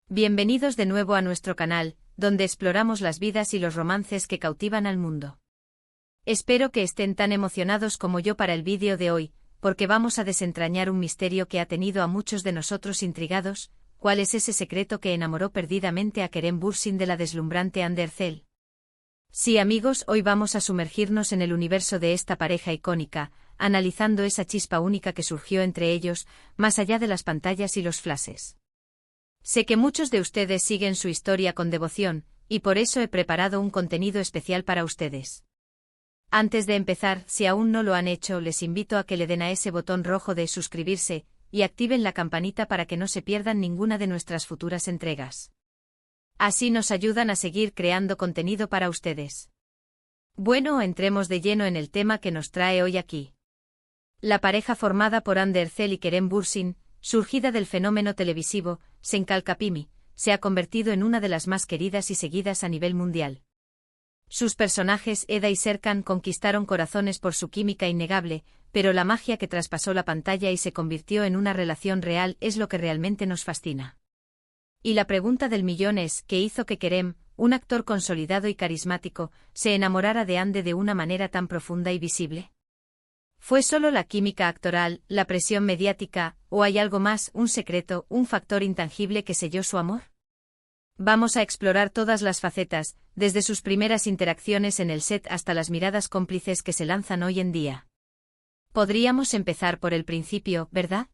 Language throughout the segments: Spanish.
Bienvenidos de nuevo a nuestro canal, donde exploramos las vidas y los romances que cautivan al mundo. Espero que estén tan emocionados como yo para el vídeo de hoy, porque vamos a desentrañar un misterio que ha tenido a muchos de nosotros intrigados. ¿Cuál es ese secreto que enamoró perdidamente a Kerem Bürsin de la deslumbrante Hande Erçel? Sí, amigos, hoy vamos a sumergirnos en el universo de esta pareja icónica, analizando esa chispa única que surgió entre ellos, más allá de las pantallas y los flashes. Sé que muchos de ustedes siguen su historia con devoción, y por eso he preparado un contenido especial para ustedes. Antes de empezar, si aún no lo han hecho, les invito a que le den a ese botón rojo de suscribirse, y activen la campanita para que no se pierdan ninguna de nuestras futuras entregas. Así nos ayudan a seguir creando contenido para ustedes. Bueno, entremos de lleno en el tema que nos trae hoy aquí. La pareja formada por Hande Erçel y Kerem Bürsin, surgida del fenómeno televisivo Senkalkapimi, se ha convertido en una de las más queridas y seguidas a nivel mundial. Sus personajes Eda y Serkan conquistaron corazones por su química innegable, pero la magia que traspasó la pantalla y se convirtió en una relación real es lo que realmente nos fascina. Y la pregunta del millón es, ¿qué hizo que Kerem, un actor consolidado y carismático, se enamorara de Hande de una manera tan profunda y visible? ¿Fue solo la química actoral, la presión mediática, o hay algo más, un secreto, un factor intangible que selló su amor? Vamos a explorar todas las facetas, desde sus primeras interacciones en el set hasta las miradas cómplices que se lanzan hoy en día. Podríamos empezar por el principio, ¿verdad?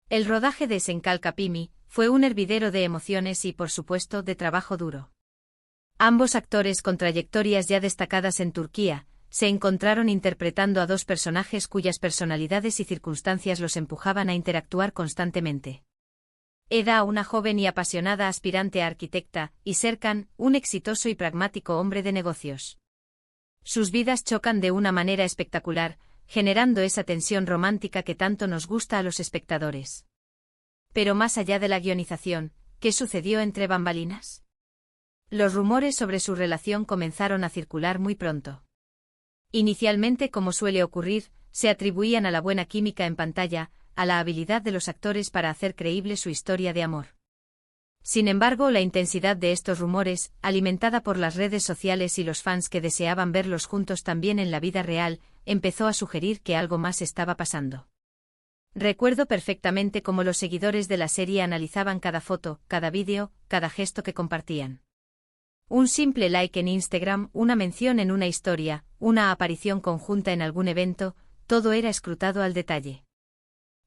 El rodaje de Senkalkapimi fue un hervidero de emociones y, por supuesto, de trabajo duro. Ambos actores con trayectorias ya destacadas en Turquía, se encontraron interpretando a dos personajes cuyas personalidades y circunstancias los empujaban a interactuar constantemente. Eda, una joven y apasionada aspirante a arquitecta, y Serkan, un exitoso y pragmático hombre de negocios. Sus vidas chocan de una manera espectacular, generando esa tensión romántica que tanto nos gusta a los espectadores. Pero más allá de la guionización, ¿qué sucedió entre bambalinas? Los rumores sobre su relación comenzaron a circular muy pronto. Inicialmente, como suele ocurrir, se atribuían a la buena química en pantalla, a la habilidad de los actores para hacer creíble su historia de amor. Sin embargo, la intensidad de estos rumores, alimentada por las redes sociales y los fans que deseaban verlos juntos también en la vida real, empezó a sugerir que algo más estaba pasando. Recuerdo perfectamente cómo los seguidores de la serie analizaban cada foto, cada vídeo, cada gesto que compartían. Un simple like en Instagram, una mención en una historia, una aparición conjunta en algún evento, todo era escrutado al detalle.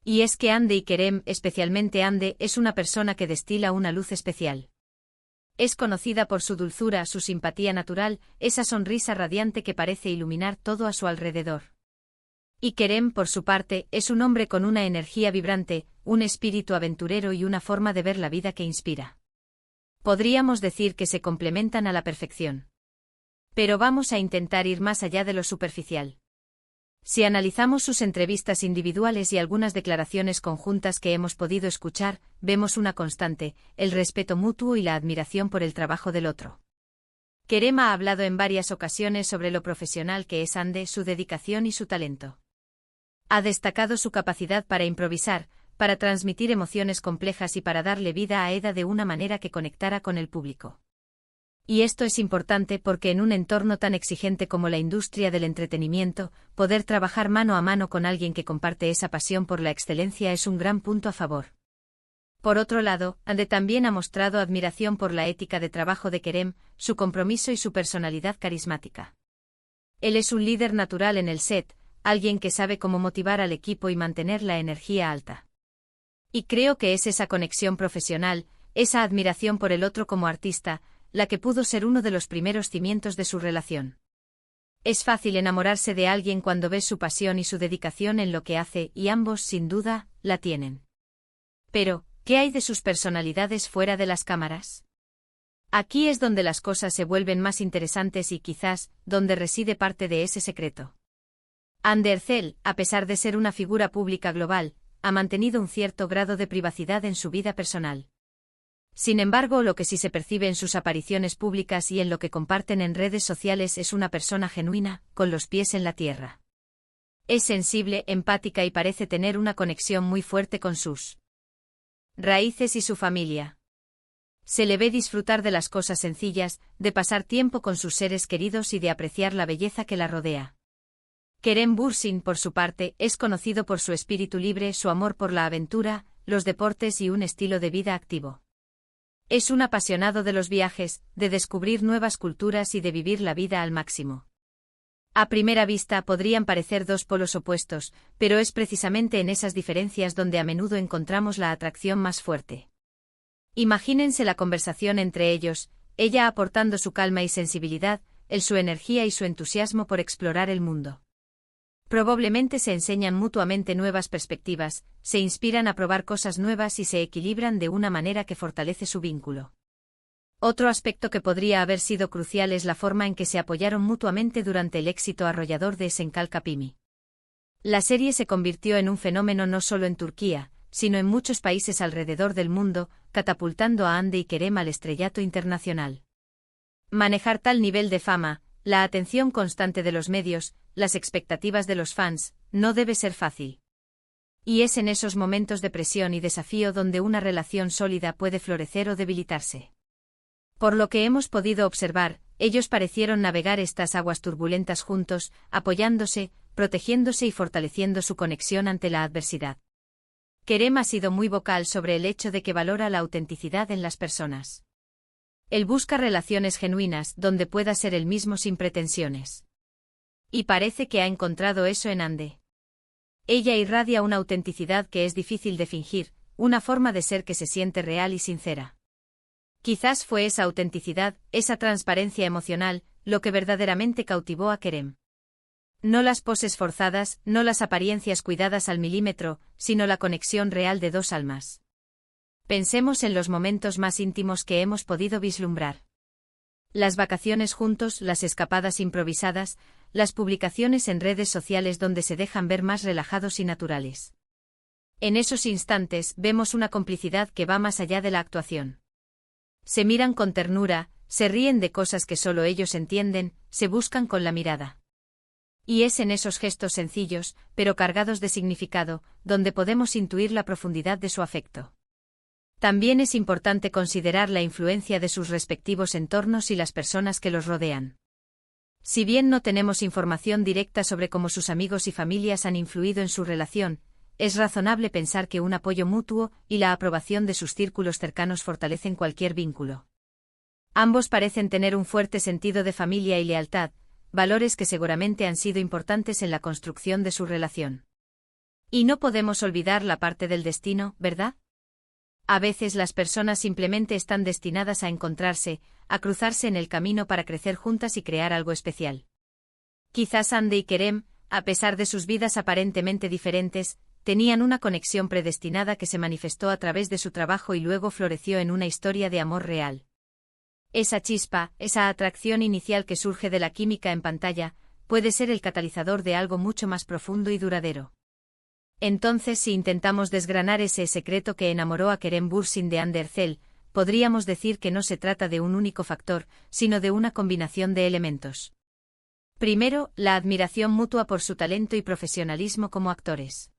Y es que Hande y Kerem, especialmente Hande, es una persona que destila una luz especial. Es conocida por su dulzura, su simpatía natural, esa sonrisa radiante que parece iluminar todo a su alrededor. Y Kerem, por su parte, es un hombre con una energía vibrante, un espíritu aventurero y una forma de ver la vida que inspira. Podríamos decir que se complementan a la perfección. Pero vamos a intentar ir más allá de lo superficial. Si analizamos sus entrevistas individuales y algunas declaraciones conjuntas que hemos podido escuchar, vemos una constante, el respeto mutuo y la admiración por el trabajo del otro. Kerem ha hablado en varias ocasiones sobre lo profesional que es Hande, su dedicación y su talento. Ha destacado su capacidad para improvisar, para transmitir emociones complejas y para darle vida a Eda de una manera que conectara con el público. Y esto es importante porque en un entorno tan exigente como la industria del entretenimiento, poder trabajar mano a mano con alguien que comparte esa pasión por la excelencia es un gran punto a favor. Por otro lado, Hande también ha mostrado admiración por la ética de trabajo de Kerem, su compromiso y su personalidad carismática. Él es un líder natural en el set, alguien que sabe cómo motivar al equipo y mantener la energía alta. Y creo que es esa conexión profesional, esa admiración por el otro como artista, la que pudo ser uno de los primeros cimientos de su relación. Es fácil enamorarse de alguien cuando ves su pasión y su dedicación en lo que hace, y ambos, sin duda, la tienen. Pero, ¿qué hay de sus personalidades fuera de las cámaras? Aquí es donde las cosas se vuelven más interesantes y quizás, donde reside parte de ese secreto. Hande Erçel, a pesar de ser una figura pública global, ha mantenido un cierto grado de privacidad en su vida personal. Sin embargo, lo que sí se percibe en sus apariciones públicas y en lo que comparten en redes sociales es una persona genuina, con los pies en la tierra. Es sensible, empática y parece tener una conexión muy fuerte con sus raíces y su familia. Se le ve disfrutar de las cosas sencillas, de pasar tiempo con sus seres queridos y de apreciar la belleza que la rodea. Kerem Bürsin, por su parte, es conocido por su espíritu libre, su amor por la aventura, los deportes y un estilo de vida activo. Es un apasionado de los viajes, de descubrir nuevas culturas y de vivir la vida al máximo. A primera vista podrían parecer dos polos opuestos, pero es precisamente en esas diferencias donde a menudo encontramos la atracción más fuerte. Imagínense la conversación entre ellos, ella aportando su calma y sensibilidad, él su energía y su entusiasmo por explorar el mundo. Probablemente se enseñan mutuamente nuevas perspectivas, se inspiran a probar cosas nuevas y se equilibran de una manera que fortalece su vínculo. Otro aspecto que podría haber sido crucial es la forma en que se apoyaron mutuamente durante el éxito arrollador de Esenkalkapimi. La serie se convirtió en un fenómeno no solo en Turquía, sino en muchos países alrededor del mundo, catapultando a Hande y Kerem al estrellato internacional. Manejar tal nivel de fama, la atención constante de los medios, las expectativas de los fans, no debe ser fácil. Y es en esos momentos de presión y desafío donde una relación sólida puede florecer o debilitarse. Por lo que hemos podido observar, ellos parecieron navegar estas aguas turbulentas juntos, apoyándose, protegiéndose y fortaleciendo su conexión ante la adversidad. Kerem ha sido muy vocal sobre el hecho de que valora la autenticidad en las personas. Él busca relaciones genuinas donde pueda ser él mismo sin pretensiones. Y parece que ha encontrado eso en Hande. Ella irradia una autenticidad que es difícil de fingir, una forma de ser que se siente real y sincera. Quizás fue esa autenticidad, esa transparencia emocional, lo que verdaderamente cautivó a Kerem. No las poses forzadas, no las apariencias cuidadas al milímetro, sino la conexión real de dos almas. Pensemos en los momentos más íntimos que hemos podido vislumbrar. Las vacaciones juntos, las escapadas improvisadas, las publicaciones en redes sociales donde se dejan ver más relajados y naturales. En esos instantes vemos una complicidad que va más allá de la actuación. Se miran con ternura, se ríen de cosas que solo ellos entienden, se buscan con la mirada. Y es en esos gestos sencillos, pero cargados de significado, donde podemos intuir la profundidad de su afecto. También es importante considerar la influencia de sus respectivos entornos y las personas que los rodean. Si bien no tenemos información directa sobre cómo sus amigos y familias han influido en su relación, es razonable pensar que un apoyo mutuo y la aprobación de sus círculos cercanos fortalecen cualquier vínculo. Ambos parecen tener un fuerte sentido de familia y lealtad, valores que seguramente han sido importantes en la construcción de su relación. Y no podemos olvidar la parte del destino, ¿verdad? A veces las personas simplemente están destinadas a encontrarse, a cruzarse en el camino para crecer juntas y crear algo especial. Quizás Hande y Kerem, a pesar de sus vidas aparentemente diferentes, tenían una conexión predestinada que se manifestó a través de su trabajo y luego floreció en una historia de amor real. Esa chispa, esa atracción inicial que surge de la química en pantalla, puede ser el catalizador de algo mucho más profundo y duradero. Entonces, si intentamos desgranar ese secreto que enamoró a Kerem Bürsin de Hande Erçel, podríamos decir que no se trata de un único factor, sino de una combinación de elementos. Primero, la admiración mutua por su talento y profesionalismo como actores.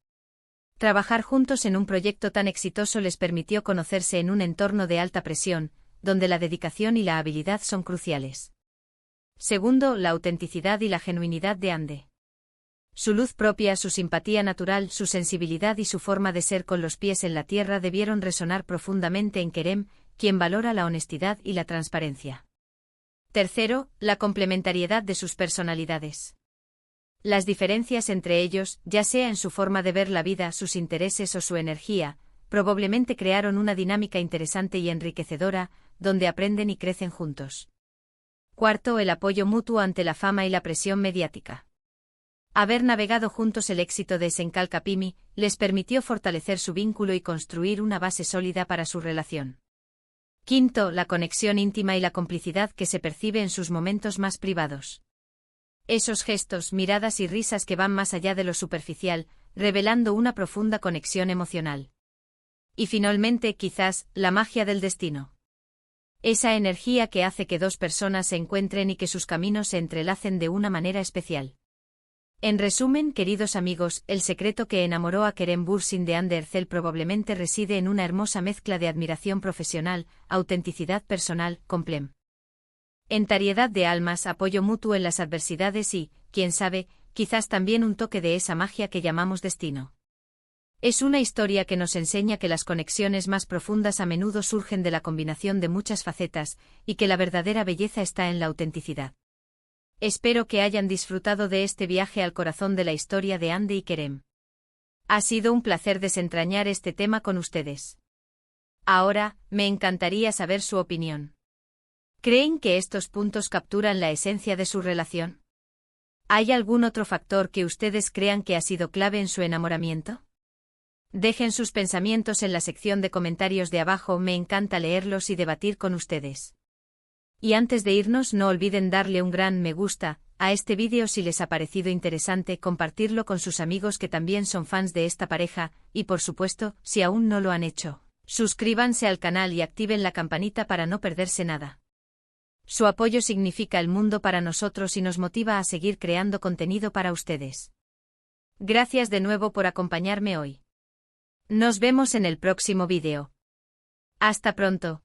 Trabajar juntos en un proyecto tan exitoso les permitió conocerse en un entorno de alta presión, donde la dedicación y la habilidad son cruciales. Segundo, la autenticidad y la genuinidad de Hande. Su luz propia, su simpatía natural, su sensibilidad y su forma de ser con los pies en la tierra debieron resonar profundamente en Kerem, quien valora la honestidad y la transparencia. Tercero, la complementariedad de sus personalidades. Las diferencias entre ellos, ya sea en su forma de ver la vida, sus intereses o su energía, probablemente crearon una dinámica interesante y enriquecedora, donde aprenden y crecen juntos. Cuarto, el apoyo mutuo ante la fama y la presión mediática. Haber navegado juntos el éxito de Esenkalkapimi les permitió fortalecer su vínculo y construir una base sólida para su relación. Quinto, la conexión íntima y la complicidad que se percibe en sus momentos más privados. Esos gestos, miradas y risas que van más allá de lo superficial, revelando una profunda conexión emocional. Y finalmente, quizás, la magia del destino. Esa energía que hace que dos personas se encuentren y que sus caminos se entrelacen de una manera especial. En resumen, queridos amigos, el secreto que enamoró a Kerem Bürsin de Anderzel probablemente reside en una hermosa mezcla de admiración profesional, autenticidad personal, complementariedad de almas, apoyo mutuo en las adversidades y, quién sabe, quizás también un toque de esa magia que llamamos destino. Es una historia que nos enseña que las conexiones más profundas a menudo surgen de la combinación de muchas facetas, y que la verdadera belleza está en la autenticidad. Espero que hayan disfrutado de este viaje al corazón de la historia de Hande y Kerem. Ha sido un placer desentrañar este tema con ustedes. Ahora, me encantaría saber su opinión. ¿Creen que estos puntos capturan la esencia de su relación? ¿Hay algún otro factor que ustedes crean que ha sido clave en su enamoramiento? Dejen sus pensamientos en la sección de comentarios de abajo, me encanta leerlos y debatir con ustedes. Y antes de irnos, no olviden darle un gran me gusta a este vídeo si les ha parecido interesante, compartirlo con sus amigos que también son fans de esta pareja, y por supuesto, si aún no lo han hecho, suscríbanse al canal y activen la campanita para no perderse nada. Su apoyo significa el mundo para nosotros y nos motiva a seguir creando contenido para ustedes. Gracias de nuevo por acompañarme hoy. Nos vemos en el próximo vídeo. Hasta pronto.